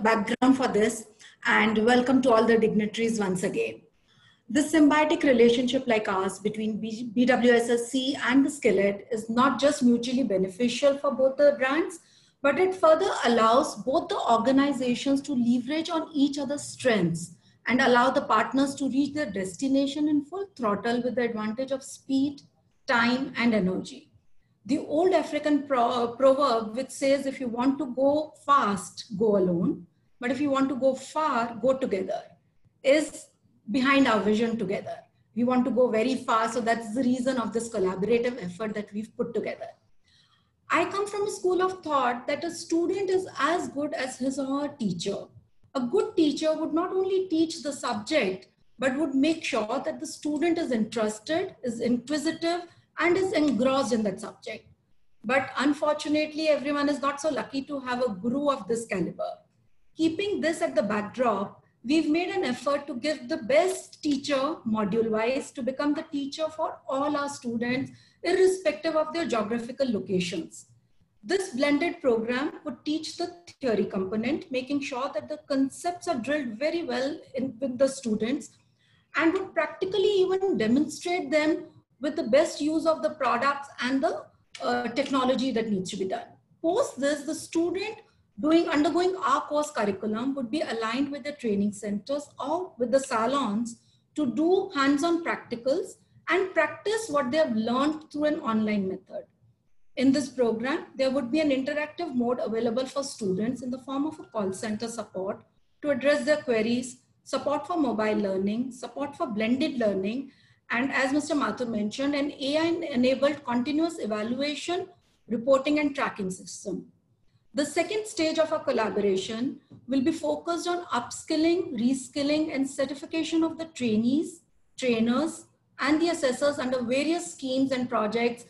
background for this, and welcome to all the dignitaries once again. This symbiotic relationship like ours between BWSSC and the Skillet is not just mutually beneficial for both the brands, but it further allows both the organizations to leverage on each other's strengths and allow the partners to reach their destination in full throttle with the advantage of speed, time, and energy. The old African proverb which says, if you want to go fast, go alone, but if you want to go far, go together, is behind our vision together. We want to go very fast, so that's the reason of this collaborative effort that we've put together. I come from a school of thought that a student is as good as his or her teacher. A good teacher would not only teach the subject, but would make sure that the student is interested, is inquisitive, and is engrossed in that subject. But unfortunately, everyone is not so lucky to have a guru of this caliber. Keeping this at the backdrop, we've made an effort to give the best teacher module-wise to become the teacher for all our students, irrespective of their geographical locations. This blended program would teach the theory component, making sure that the concepts are drilled very well with the students, and would practically even demonstrate them with the best use of the products and the technology that needs to be done. Post this, the student undergoing our course curriculum would be aligned with the training centers or with the salons to do hands-on practicals and practice what they have learned through an online method. In this program, there would be an interactive mode available for students in the form of a call center support to address their queries, support for mobile learning, support for blended learning, and as Mr. Mathur mentioned, an AI-enabled continuous evaluation, reporting, and tracking system. The second stage of our collaboration will be focused on upskilling, reskilling, and certification of the trainees, trainers, and the assessors under various schemes and projects,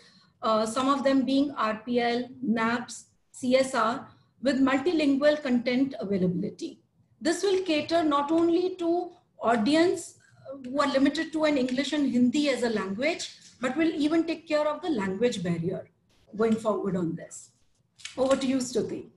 some of them being RPL, NAPS, CSR, with multilingual content availability. This will cater not only to audience who are limited to an English and Hindi as a language, but will even take care of the language barrier going forward on this. Over to you, Stuti.